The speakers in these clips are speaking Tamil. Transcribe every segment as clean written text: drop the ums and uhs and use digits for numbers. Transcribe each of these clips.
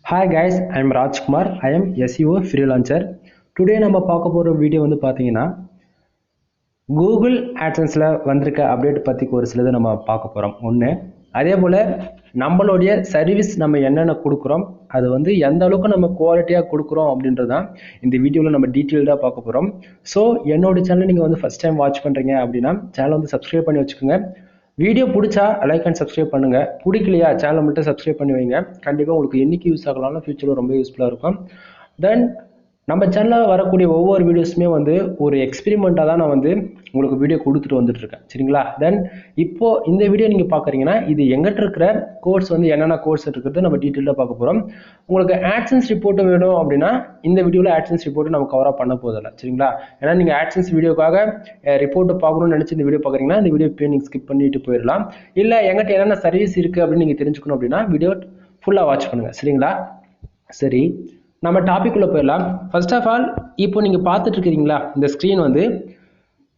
Hi guys, I am Rajkumar. I am SEO freelancer. Today நம்ம பார்க்க போற வீடியோ வந்து பாத்தீங்கன்னா Google AdSenseல வந்திருக்க அப்டேட் பத்தி ஒரு சிலது நம்ம பார்க்க போறோம். ஒண்ணு அதே போல நம்மளுடைய சர்வீஸ் நம்ம என்னென்ன கொடுக்குறோம் அது வந்து எந்த அளவுக்கு நம்ம குவாலிட்டியா கொடுக்குறோம் அப்படின்றதான் இந்த வீடியோல நம்ம டீடைல்டா பார்க்க போறோம். ஸோ என்னோட சேனல் நீங்க வந்து ஃபர்ஸ்ட் டைம் வாட்ச் பண்றீங்க அப்படின்னா சேனல் வந்து சப்ஸ்கிரைப் பண்ணி வச்சுக்கோங்க. வீடியோ பிடிச்சா லைக் அண்ட் சப்ஸ்கிரைப் பண்ணுங்க. பிடிக்கலையா சேனலை மட்டும் சப்ஸ்கிரைப் பண்ணி வைங்க. கண்டிப்பாக உங்களுக்கு என்னைக்கு யூஸ் ஆகலாம் ஃபியூச்சரில் ரொம்ப யூஸ்ஃபுல்லாக இருக்கும். தென் நம்ம சேனலில் வரக்கூடிய ஒவ்வொரு வீடியோஸுமே வந்து ஒரு எக்ஸ்பெரிமெண்ட்டாக தான் நான் வந்து உங்களுக்கு வீடியோ கொடுத்துட்டு வந்துட்டு இருக்கேன், சரிங்களா? தென் இப்போ இந்த வீடியோ நீங்கள் பார்க்குறீங்கன்னா இது எங்கிட்ட இருக்கிற கோர்ஸ் வந்து என்னென்ன கோர்ஸ் இருக்கிறது நம்ம டீட்டெயிலாக பார்க்க போகிறோம். உங்களுக்கு ஆட்சன்ஸ் ரிப்போர்ட் வேணும் அப்படின்னா இந்த வீடியோவில் ஆட்சன்ஸ் ரிப்போர்ட் நம்ம கவராக பண்ண போதில்லை, சரிங்களா? ஏன்னா நீங்கள் ஆட்சன்ஸ் வீடியோக்காக ரிப்போர்ட் பார்க்கணும்னு நினச்சி இந்த வீடியோ பார்க்குறீங்கன்னா இந்த வீடியோ இப்போ நீங்கள் ஸ்கிப் பண்ணிட்டு போயிடலாம். இல்லை எங்கிட்ட என்னென்ன சர்வீஸ் இருக்குது அப்படின்னு நீங்கள் தெரிஞ்சுக்கணும் அப்படின்னா வீடியோ ஃபுல்லாக வாட்ச் பண்ணுங்கள், சரிங்களா? சரி, நம்ம டாபிக் உள்ள போயிடலாம். ஃபர்ஸ்ட் ஆஃப் ஆல் இப்போ நீங்கள் பார்த்துட்டு இருக்கிறீங்களா இந்த ஸ்க்ரீன் வந்து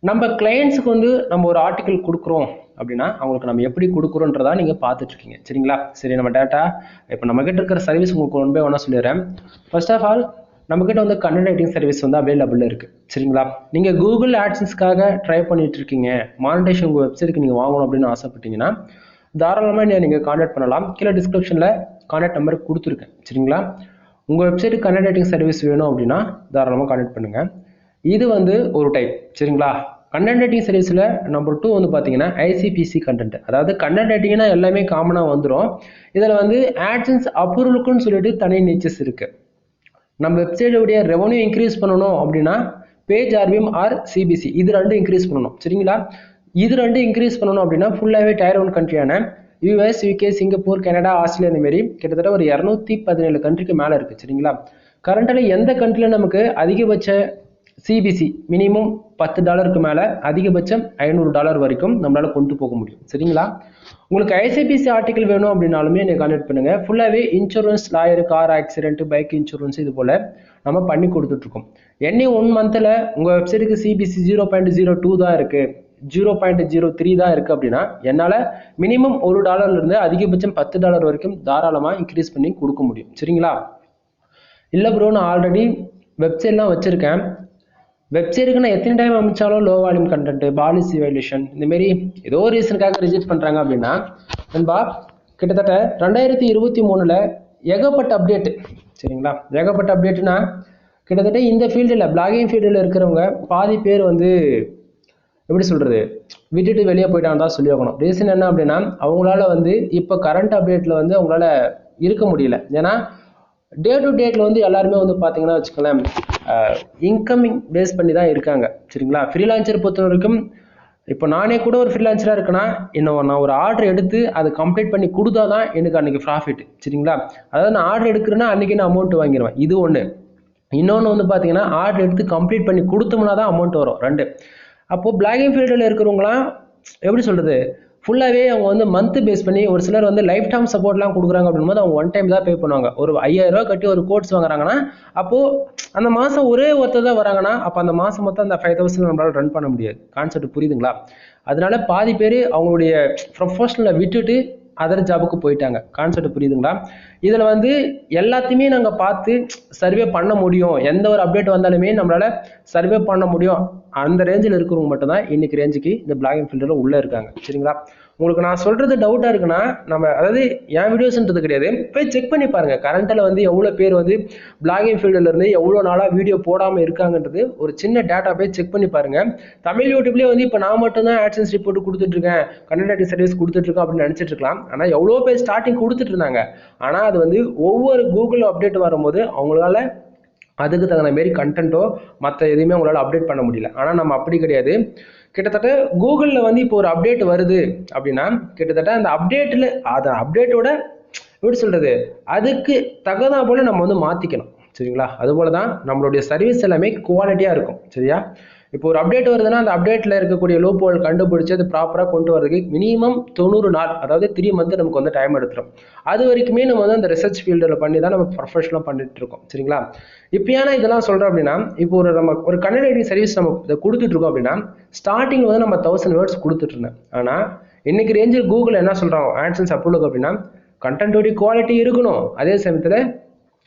நம்ம கிளையண்ட்ஸுக்கு வந்து நம்ம ஒரு ஆர்டிக்கல் கொடுக்குறோம் அப்படின்னா அவங்களுக்கு நம்ம எப்படி கொடுக்குறோன்றதா நீங்கள் பார்த்துட்டு இருக்கீங்க, சரிங்களா? சரி, நம்ம டேட்டா இப்போ நம்மகிட்ட இருக்கிற சர்வீஸ் உங்களுக்கு ஒன் பை ஒன்றா சொல்லிடுறேன். ஃபர்ஸ்ட் ஆஃப் ஆல் நம்மகிட்ட வந்து கண்டென்ட் ரைட்டிங் சர்வீஸ் வந்து அவைலபிள் இருக்குது, சரிங்களா? நீங்கள் கூகுள் ஆட்சன்ஸ்க்காக ட்ரை பண்ணிட்டு இருக்கீங்க, மானிட்டேஷன் உங்கள் வெப்சைட்டுக்கு நீங்கள் வாங்கணும் அப்படின்னு ஆசைப்பட்டீங்கன்னா தாராளமாக நீங்கள் கான்டாக்ட் பண்ணலாம். கீழே டிஸ்கிரிப்ஷனில் கான்டாக்ட் நம்பர் கொடுத்துருக்கேன், சரிங்களா? உங்கள் வெப்சைட்டுக்கு கண்டென்ட் ரைட்டிங் சர்வீஸ் வேணும் அப்படின்னா தாராளமாக கான்டாக்ட் பண்ணுங்கள். இது வந்து ஒரு டைப், சரிங்களா? கண்டென்ட் ரைட்டிங் சர்வீஸில் நம்பர் 2 வந்து பார்த்தீங்கன்னா ஐசிபிசி கண்டென்ட். அதாவது கண்டென்ட் ரைட்டிங்னா எல்லாமே காமனாக வந்துடும். இதில் வந்து ஆட்சன்ஸ் அப்ரூவலுக்குன்னு சொல்லிட்டு தனி நிச்சஸ் இருக்குது. நம்ம வெப்சைட்டுடைய ரெவன்யூ இன்க்ரீஸ் பண்ணணும் அப்படின்னா பேஜ் ஆர்பிஎம் ஆர் சிபிசி இது ரெண்டும் இன்க்ரீஸ் பண்ணணும், சரிங்களா? இது ரெண்டும் இன்க்ரீஸ் பண்ணணும் அப்படின்னா ஃபுல்லாகவே டயர் 1 கண்ட்ரியான US, UK, Singapore, Canada, Australia இந்த மாதிரி கிட்டத்தட்ட ஒரு 217 கண்ட்ரிக்கு மேலே இருக்குது, சரிங்களா? கரண்ட்டில் எந்த கண்ட்ரியில் நமக்கு அதிகபட்ச சிபிசி மினிமம் $10 மேலே அதிகபட்சம் $500 வரைக்கும் நம்மளால் கொண்டு போக முடியும், சரிங்களா? உங்களுக்கு ஐசிபிசி ஆர்டிக்கல் வேணும் அப்படின்னாலுமே நீங்கள் கான்டாக்ட் பண்ணுங்கள். ஃபுல்லாகவே insurance, lawyer, car accident, bike insurance இது போல் நம்ம பண்ணி கொடுத்துட்ருக்கோம். என்னை 1 மந்தில் உங்கள் வெப்சைட்டுக்கு சிபிசி 0.02 தான் இருக்குது, 0.03 தான் இருக்குது அப்படின்னா என்னால் மினிமம் $1 அதிகபட்சம் $10 வரைக்கும் தாராளமாக இன்க்ரீஸ் பண்ணி கொடுக்க முடியும், சரிங்களா? இல்லை ப்ரோ நான் ஆல்ரெடி வெப்சைட்லாம் வச்சுருக்கேன், வெப்சைட்டுக்கு நான் எத்தனை டைம் அமைச்சாலும் low volume content, policy violation இந்தமாரி ஏதோ ஒரு ரீசனுக்காக ரிஜெக்ட் பண்ணுறாங்க அப்படின்னா நண்பா கிட்டத்தட்ட 2023 ஏகப்பட்ட அப்டேட்டு, சரிங்களா? ஏகப்பட்ட அப்டேட்டுனா கிட்டத்தட்ட இந்த ஃபீல்டில் பிளாகிங் ஃபீல்டில் இருக்கிறவங்க பாதி பேர் வந்து எப்படி சொல்கிறது விட்டுட்டு வெளியே போயிட்டான்னு தான் சொல்லி ஆகணும். ரீசன் என்ன அப்படின்னா அவங்களால வந்து இப்போ கரண்ட் அப்டேட்டில் வந்து அவங்களால இருக்க முடியல. ஏன்னா டே டு டேட்டில் வந்து எல்லாருமே வந்து பார்த்தீங்கன்னா வச்சுக்கோங்களேன் இன்கமிங் பேஸ் பண்ணி தான் இருக்காங்க, சரிங்களா? ஃப்ரீலான்சர் பொறுத்த வரைக்கும் இப்போ நானே கூட ஒரு ஃப்ரீலான்சராக இருக்கேன்னா இன்னும் நான் ஒரு ஆர்டர் எடுத்து அதை கம்ப்ளீட் பண்ணி கொடுத்தா தான் எனக்கு அன்றைக்கி ப்ராஃபிட், சரிங்களா? அதாவது நான் ஆர்டர் எடுக்கிறேன்னா அன்றைக்கி நான் அமௌண்ட் வாங்கிடுவேன், இது ஒன்று. இன்னொன்று வந்து பார்த்தீங்கன்னா ஆர்டர் எடுத்து கம்ப்ளீட் பண்ணி கொடுத்தோம்னா தான் அமௌண்ட் வரும், 2. அப்போது பிளாகிங் ஃபீல்டில் இருக்கிறவங்களாம் எப்படி சொல்கிறது ஃபுல்லாகவே அவங்க வந்து மந்த் பேஸ் பண்ணி ஒரு சிலர் வந்து லைஃப் டைம் சப்போர்ட்லாம் கொடுக்குறாங்க அப்படின்போது அவங்க 1 டைம் தான் பே பண்ணுவாங்க. ஒரு 5000 ரூபா கட்டி ஒரு கோர்ஸ் வாங்குறாங்கன்னா அப்போது அந்த மாதம் ஒரே ஒருத்தர் தான் வராங்கன்னா அப்போ அந்த மாதம் மொத்தம் அந்த 5000 நம்மளால் ரன் பண்ண முடியாது. கான்செப்ட் புரியுதுங்களா? அதனால பாதி பேர் அவங்களுடைய ப்ரொஃபஷனலை விட்டுட்டு அதர் ஜாபுக்கு போயிட்டாங்க. கான்செப்ட் புரியுதுங்களா? இதில் வந்து எல்லாத்தையுமே நாங்கள் பார்த்து சர்வே பண்ண முடியும், எந்த ஒரு அப்டேட் வந்தாலுமே நம்மளால் சர்வே பண்ண முடியும். அந்த ரேஞ்சில் இருக்கிறவங்க மட்டும்தான் இன்னைக்கு ரேஞ்சுக்கு இந்த பிளாகிங் ஃபீல்டில் உள்ளே இருக்காங்க, சரிங்களா? உங்களுக்கு நான் சொல்கிறது டவுட்டாக இருக்குன்னா நம்ம அதாவது என் வீடியோஸ்ன்றது கிடையாது, போய் செக் பண்ணி பாருங்கள். கரண்ட்டில் வந்து எவ்வளோ பேர் வந்து பிளாகிங் ஃபீல்டிலேருந்து எவ்வளோ நாளாக வீடியோ போடாமல் இருக்காங்கன்றது ஒரு சின்ன டேட்டா போய் செக் பண்ணி பாருங்கள். தமிழ் யூடியூப்லேயே வந்து இப்போ நான் மட்டும்தான் ஆட்சன்ஸ் ரிப்போர்ட் கொடுத்துட்ருக்கேன், கண்டென்ட் ரைட்டிங் சர்வீஸ் கொடுத்துட்ருக்கேன் அப்படின்னு நினச்சிட்டு இருக்கலாம். ஆனால் எவ்வளோ பேர் ஸ்டார்டிங் கொடுத்துட்டு இருந்தாங்க. ஆனால் அது வந்து ஒவ்வொரு கூகுள் அப்டேட் வரும்போது அவங்களால அதுக்கு தகுந்த மாரி கண்டென்ட்டோ மற்ற எதுவுமே அவங்களால அப்டேட் பண்ண முடியல. ஆனால் நம்ம அப்படி கிடையாது. கிட்டத்தட்ட கூகுளில் வந்து இப்போ ஒரு அப்டேட் வருது அப்படின்னா கிட்டத்தட்ட அந்த அப்டேட்டில் அதை அப்டேட்டோட எப்படி சொல்கிறது அதுக்கு தகுந்தா போல் நம்ம வந்து மாற்றிக்கணும், சரிங்களா? அதுபோல் தான் நம்மளுடைய சர்வீஸ் எல்லாமே குவாலிட்டியாக இருக்கும், சரியா? இப்போ ஒரு அப்டேட் வருதுன்னா அந்த அப்டேட்டில் இருக்கக்கூடிய லூப் ஹோல் கண்டுபிடிச்சி அது ப்ராப்பராக கொண்டு வரதுக்கு மினிமம் 90 நாள் அதாவது 3 மந்த் நமக்கு வந்து டைம் எடுத்துரும். அது வரைக்குமே நம்ம வந்து அந்த ரிசர்ச் ஃபீல்டில் பண்ணி தான் நம்ம ப்ரொஃபஷனலாக பண்ணிட்டு இருக்கோம், சரிங்களா? இப்போ ஏன்னா இதெல்லாம் சொல்கிறோம் அப்படின்னா இப்போ நம்ம ஒரு கண்டென்ட் ரைட்டிங் சர்வீஸ் நம்ம இதை கொடுத்துட்ருக்கோம் அப்படின்னா ஸ்டார்டிங் வந்து நம்ம 1000 வேர்ட்ஸ் கொடுத்துட்ருந்தேன். ஆனால் இன்னைக்கு ரேஞ்சில் கூகுள் என்ன சொல்கிறாங்க ஆட்சன்ஸ் அப்ரூவலுக்கு அப்படின்னா கண்டென்ட்டோடைய குவாலிட்டி இருக்கணும், அதே சமயத்தில்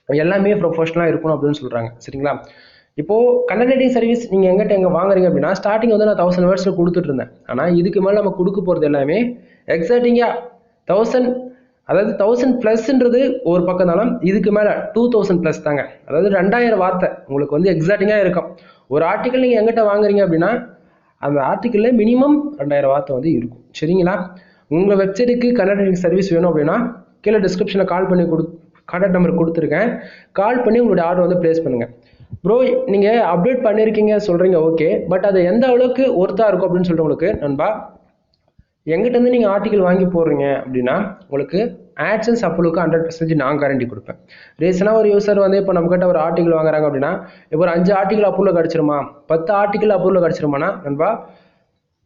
எல்லாமே ப்ரொஃபஷனலாக இருக்கணும் அப்படின்னு சொல்கிறாங்க. சரிங்களா? இப்போது கண்டென்ட் ரைட்டிங் சர்வீஸ் நீங்கள் எங்கே வாங்குறீங்க அப்படின்னா, ஸ்டார்டிங் வந்து நான் 1000 வேர்ட்ஸில் கொடுத்துட்டு இருந்தேன். ஆனால் இதுக்கு மேலே நம்ம கொடுக்க போகிறது எல்லாமே எக்ஸாக்டிங்காக 1000, அதாவது 1000 ப்ளஸ்ன்றது ஒரு பக்கம் இருந்தாலும் இதுக்கு மேலே 2000 ப்ளஸ் தாங்க. அதாவது 2000 வார்த்தை உங்களுக்கு வந்து எக்ஸாக்டிங்காக இருக்கும். ஒரு ஆர்டிக்கல் நீங்கள் எங்கிட்ட வாங்குறீங்க அப்படின்னா அந்த ஆர்டிக்கலில் மினிமம் 2000 வார்த்தை வந்து இருக்கும். சரிங்களா? உங்கள் வெப்சைட்டுக்கு கண்டென்ட் ரைட்டிங் சர்வீஸ் வேணும் அப்படின்னா கீழே டிஸ்கிரிப்ஷனில் கால் பண்ணி கான்டாக்ட் நம்பர் கொடுத்துருக்கேன். கால் பண்ணி உங்களுடைய ஆர்டர் வந்து ப்ளேஸ் பண்ணுங்கள். ப்ரோ நீங்கள் அப்டேட் பண்ணியிருக்கீங்க சொல்கிறீங்க, ஓகே, பட் அது எந்த அளவுக்கு ஒர்த்தாக இருக்கும் அப்படின்னு சொல்லிட்டு உங்களுக்கு நண்பா, எங்கிட்டேருந்து நீங்கள் ஆர்டிக்கல் வாங்கி போடுறீங்க அப்படின்னா உங்களுக்கு ஆட்சன்ஸ் அப்ரூவலுக்கு 100% நான் கேரண்டி கொடுப்பேன். ரீசனாக ஒரு யூசர் வந்து இப்போ நம்மகிட்ட ஒரு ஆர்டிக்கல் வாங்குறாங்க அப்படின்னா இப்போ ஒரு 5 ஆர்டிக்கல் அப்ரூவல் கிடச்சிருமா, 10 ஆர்டிக்கல் அப்ரூவல் கிடச்சிருமானா நண்பா,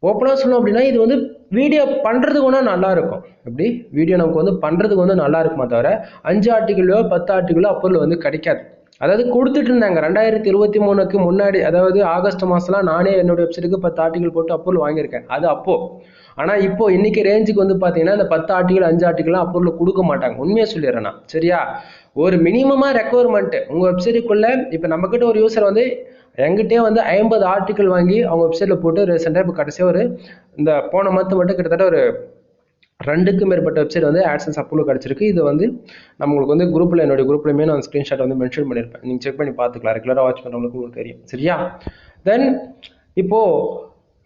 ஓப்பனாக சொல்லணும் அப்படின்னா இது வந்து வீடியோ பண்ணுறதுக்கு ஒன்றா நல்லா இருக்கும். எப்படி வீடியோ நமக்கு வந்து பண்ணுறதுக்கு வந்து நல்லா இருக்குமா தவிர 5 ஆர்டிக்கலோ 10 ஆர்டிக்கலோ அப்ரூவல் வந்து கிடைக்காது. அதாவது கொடுத்துட்டு இருந்தாங்க 2023க்கு முன்னாடி, அதாவது ஆகஸ்ட் மாதம்லாம் நானே என்னோட வெப்சைட்டுக்கு 10 ஆர்டிக்கல் போட்டு அப்ரூவல் வாங்கியிருக்கேன். அது அப்போது. ஆனால் இப்போ இன்னைக்கு ரேஞ்சுக்கு வந்து பார்த்தீங்கன்னா இந்த 10 ஆர்டிக்கல் 5 ஆர்டிக்கல்லாம் அப்ரூவல் கொடுக்க மாட்டாங்க. உண்மையாக சொல்லிடுறேன் நான். சரியா? ஒரு மினிமமாக ரெக்குவயர்மெண்ட்டு உங்கள் வெப்சைட்டுக்குள்ளே இப்போ நம்மக்கிட்ட ஒரு யூசர் வந்து என்கிட்டே வந்து 50 ஆர்டிக்கல் வாங்கி அவங்க வெப்சைட்டில் போட்டு ரீசெண்டாக இப்போ கடைசியாக ஒரு இந்த போன மந்த் மட்டும் கிட்டத்தட்ட ஒரு 2க்கும் மேற்பட்ட வெப்சைட் வந்து ஆட்சன்ஸ் அப்ரூவல் கிடச்சிருக்கு. இது வந்து நம்மளுக்கு வந்து குரூப்பில் என்னுடைய குரூப்லையுமே நான் ஸ்க்ரீன்ஷாட் வந்து மென்ஷன் பண்ணியிருப்பேன். நீங்கள் செக் பண்ணி பார்த்துக்கலாம். ரெகுலராக வாட்ச் பண்ணுறவங்களுக்கு உங்களுக்கு தெரியும். சரியா? தென்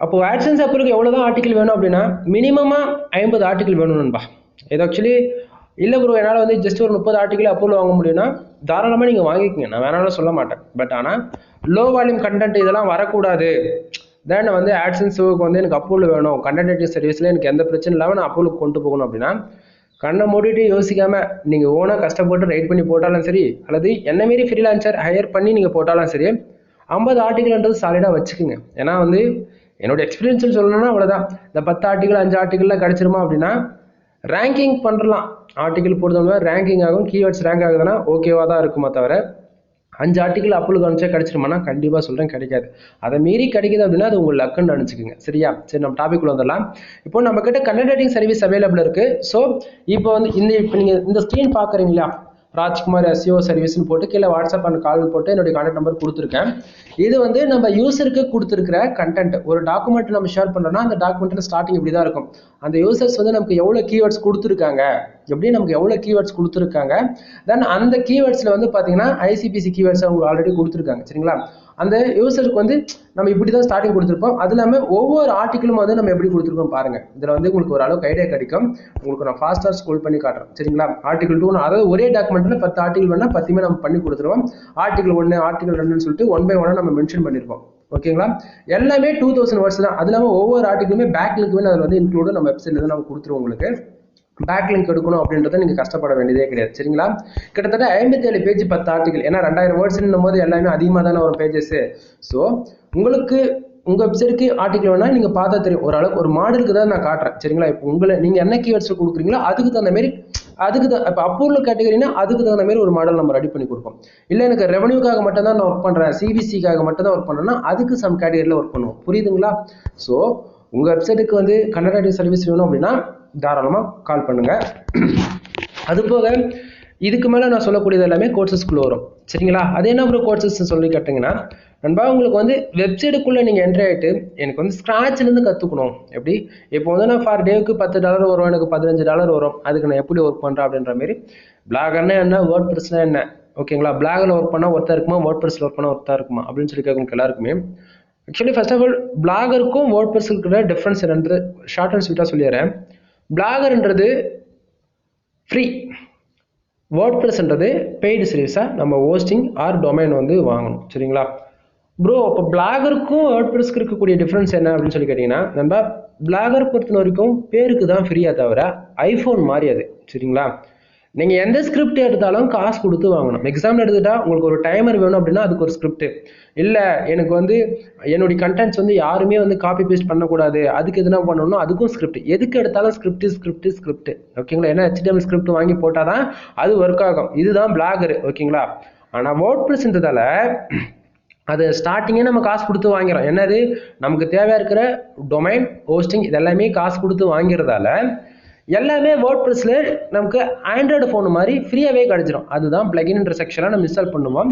அப்போது ஆட்சன்ஸ் அப்ரூவலுக்கு எவ்வளோ தான் ஆர்டிக்கல் வேணும் அப்படின்னா மினிமமாக 50 ஆர்டிக்கல் வேணும் நண்பா. இது ஆக்சுவலி இல்லை ப்ரோ என்னால் வந்து ஜஸ்ட் ஒரு 30 ஆர்டிக்கல் அப்ரூவல் வாங்க முடியும்னா தாராளமாக நீங்கள் வாங்கிக்கோங்க, நான் வேணாலும் சொல்ல மாட்டேன். பட் ஆனால் லோ வால்யூம் கண்டென்ட் இதெல்லாம் வரக்கூடாது. தென் வந்து ஆட்சன்ஸுக்கு வந்து எனக்கு அப்ரூவல் வேணும், கண்டென்ட் ரைட்டிங் சர்வீஸில் எனக்கு எந்த பிரச்சனை இல்லாமல் நான் அப்ரூவலுக்கு கொண்டு போகணும் அப்படின்னா கண்ணை மூடிட்டு யோசிக்காமல் நீங்கள் ஓனாக கஷ்டப்பட்டு ரைட் பண்ணி போட்டாலும் சரி, அல்லது என்ன மாரி ஃப்ரீலான்சர் ஹையர் பண்ணி நீங்கள் போட்டாலும் சரி 50 ஆர்டிக்கல்ன்றது சாலிடாக வச்சுக்கோங்க. ஏன்னா வந்து என்னோட எக்ஸ்பீரியன்ஸ் சொல்லணும்னா அவ்வளோதான். இந்த 10 ஆர்டிக்கல் 5 ஆர்டிக்கல்லாம் கிடச்சிருமா அப்படின்னா ரேங்கிங் பண்ணலாம். ஆர்டிக்கல் போடுறவங்க ரேங்கிங் ஆகும், கீவேர்ட்ஸ் ரேங்க் ஆகுதுன்னா ஓகேவா தான் இருக்குமா தவிர 5 ஆர்டிக்கல் அப்ரூவல் காமிச்சா கிடைச்சிருமானா கண்டிப்பாக சொல்கிறேன் கிடைக்காது. அதை மீறி கிடைக்குது அப்படின்னா அது உங்கள் லக்குன்னு நினச்சிக்கோங்க. சரியா? சரி, நம்ம டாபிக் உள்ள வந்துடலாம். இப்போ நம்ம கிட்ட கண்டென்ட் ரைட்டிங் சர்வீஸ் அவைலபிள் இருக்குது. ஸோ இப்போ வந்து இப்போ நீங்கள் இந்த ஸ்க்ரீன் பார்க்குறீங்களா, ராஜ்குமார் SEO சர்வீஸ்னு போட்டு கீழே வாட்ஸ்அப் அண்ட் கால் போட்டு என்னுடைய கான்டாக்ட் நம்பர் கொடுத்துருக்கேன். இது வந்து நம்ம யூசருக்கு கொடுத்துருக்கிற கண்டென்ட். ஒரு டாக்குமெண்ட் நம்ம ஷேர் பண்ணுறோம்னா அந்த டாக்குமெண்ட்டில் ஸ்டார்டிங் இப்படி தான் இருக்கும். அந்த யூசர்ஸ் வந்து நமக்கு எவ்வளோ கீவேர்ட்ஸ் கொடுத்துருக்காங்க, எப்படி நமக்கு எவ்வளோ கீவேர்ட்ஸ் கொடுத்துருக்காங்க, தென் அந்த கீவேர்ட்ஸில் வந்து பார்த்தீங்கன்னா ICPC கீவேர்ட்ஸ் அவங்க ஆல்ரெடி கொடுத்துருக்காங்க. சரிங்களா? அந்த யூசருக்கு வந்து நம்ம இப்படி தான் ஸ்டார்டிங் கொடுத்துருப்போம். அது இல்லாமல் ஒவ்வொரு ஆர்டிக்கலும் வந்து நம்ம எப்படி கொடுத்துருக்கோம் பாருங்கள். இதில் வந்து உங்களுக்கு ஒரு அளவுக்கு ஐடியா கிடைக்கும். உங்களுக்கு நான் ஃபாஸ்ட்டாக ஸ்க்ரோல் பண்ணி காட்டுறேன். சரிங்களா? ஆர்டிகல் 2, அதாவது ஒரே டாக்குமெண்ட்டில் 10 ஆர்டிகல் வேணால் 10மே நம்ம பண்ணி கொடுத்துருவோம். ஆர்டிகல் 1 ஆர்டிகல் 2ன்னு சொல்லிட்டு 1 by 1 நம்ம மென்ஷன் பண்ணியிருப்போம். ஓகேங்களா? எல்லாமே 2000 வேர்ட்ஸ் தான். அது இல்லாமல் ஒவ்வொரு ஆர்டிக்கலுமே பேக் லிங்க் அதில் வந்து இன்க்ளூடு நம்ம வெப்சைட்ல நம்ம கொடுத்துருவோம். உங்களுக்கு பேக் லிங்க் எடுக்கணும் அப்படின்றத நீங்கள் கஷ்டப்பட வேண்டியதே கிடையாது. சரிங்களா? கிட்டத்தட்ட 57 பேஜ் 10 ஆர்டிகல். ஏன்னா 2000 வேர்ட்ஸ்ன்னும் போது எல்லாமே அதிகமாக தானே வரும் பேஜஸ். ஸோ உங்களுக்கு உங்கள் வெப்சைட்டுக்கு ஆர்டிக்கல் வேணால் நீங்கள் பார்த்தா தெரியும். ஓரளவுக்கு ஒரு மாடலுக்கு தான் நான் காட்டுறேன். சரிங்களா? இப்போ நீங்கள் என்ன கீவேர்ட்ஸ் கொடுக்குறீங்களோ அதுக்கு தகுந்த மாதிரி இப்போ அப்ரூவல் கேட்டகரினா அதுக்கு தகுந்த மாதிரி ஒரு மாடல் நம்ம ரெடி பண்ணி கொடுப்போம். இல்லை எனக்கு ரெவன்யூக்காக மட்டும் தான் நான் ஒர்க் பண்ணுறேன், CVCக்காக மட்டும் தான் ஒர்க் பண்ணுறேன்னா அதுக்கு சம் கேட்டகரியில் ஒர்க் பண்ணுவோம். புரியுதுங்களா? ஸோ உங்கள் வெப்சைட்டுக்கு வந்து கண்டென்ட் ரைட்டிங் சர்வீஸ் வேணும் அப்படின்னா தாராளமாக கால் பண்ணுங்கள். அது போக இதுக்கு மேலே நான் சொல்லக்கூடியது எல்லாமே கோர்சஸ்க்குள்ளே வரும். சரிங்களா? அது என்ன ஒரு கோர்சஸ் சொல்லி கேட்டிங்கன்னா நண்பா, உங்களுக்கு வந்து வெப்சைட்டுக்குள்ளே நீங்கள் என்ட்ரி ஆகிட்டு எனக்கு வந்து ஸ்க்ராட்ச்லேருந்து கற்றுக்கணும். எப்படி இப்போ வந்து நான் ஃபார் டேவுக்கு $10 வரும், எனக்கு $15 வரும், அதுக்கு நான் எப்படி ஒர்க் பண்ணுறேன் அப்படின்ற மாதிரி. பிளாகர்னா என்ன, வேர்ட் ப்ரெஸ்னா என்ன, ஓகேங்களா? பிளாகில் ஒர்க் பண்ணால் ஒர்த்தாக இருக்குமா, வேர்ட் ப்ரெஸ்ஸில் ஒர்க் பண்ணால் ஒர்த்தாக இருக்குமா அப்படின்னு சொல்லி கேட்கும் எல்லாருக்குமே. ஆக்சுவலி ஃபர்ஸ்ட் ஆஃப் ஆல் பிளாகருக்கும் வேர்ட் ப்ரெஸ்ஸுக்கு இருக்கிற டிஃப்ரென்ஸ் என்னன்றது ஷார்ட் அண்ட் ஸ்வீட்டாக சொல்லிடுறேன். பிளாகர்ன்றது ஃப்ரீ, வேர்ட் ப்ரெஸ்ன்றது பெய்டு சர்வீஸாக நம்ம ஹோஸ்டிங் ஆர் டொமைன் வந்து வாங்கணும். சரிங்களா ப்ரோ? அப்போ பிளாகருக்கும் வேர்ட் ப்ரெஸ்க்கு இருக்கக்கூடிய டிஃப்ரென்ஸ் என்ன அப்படின்னு சொல்லி கேட்டிங்கன்னா, நம்ம பிளாகர் பொறுத்த வரைக்கும் பேருக்கு தான் ஃப்ரீயாக தவிர ஐஃபோன் மாதிரி அது. சரிங்களா? நீங்கள் எந்த ஸ்கிரிப்ட் எடுத்தாலும் காசு கொடுத்து வாங்கணும். எக்ஸாம்பிள் எடுத்துட்டா உங்களுக்கு ஒரு டைமர் வேணும் அப்படின்னா அதுக்கு ஒரு ஸ்கிரிப்ட் இல்லை, எனக்கு வந்து என்னுடைய கண்டென்ட்ஸ் வந்து யாருமே வந்து காப்பி பேஸ்ட் பண்ணக்கூடாது, அதுக்கு எதுனா பண்ணணும்னா அதுக்கும் ஸ்கிரிப்ட். எதுக்கு எடுத்தாலும் ஸ்கிரிப்ட் ஓகேங்களா? ஏன்னா HTML ஸ்கிரிப்ட் வாங்கி போட்டால் தான் அது ஒர்க் ஆகும். இதுதான் பிளாகர். ஓகேங்களா? ஆனால் வேர்ட் ப்ரெஸ்ன்றதால அது ஸ்டார்டிங்கே நம்ம காசு கொடுத்து வாங்கிறோம். என்னது, நமக்கு தேவையாக இருக்கிற டொமைன் ஹோஸ்டிங் இதெல்லாமே காசு கொடுத்து வாங்கிறதால எல்லாமே வேர்ட்பிரஸ்ல நமக்கு ஆண்ட்ராய்டு ஃபோன் மாதிரி ஃப்ரீயாகவே கிடைச்சிடும். அதுதான் பிளகின்ன்ற செக்ஷனாக நம்ம இன்ஸ்டால் பண்ணுவோம்.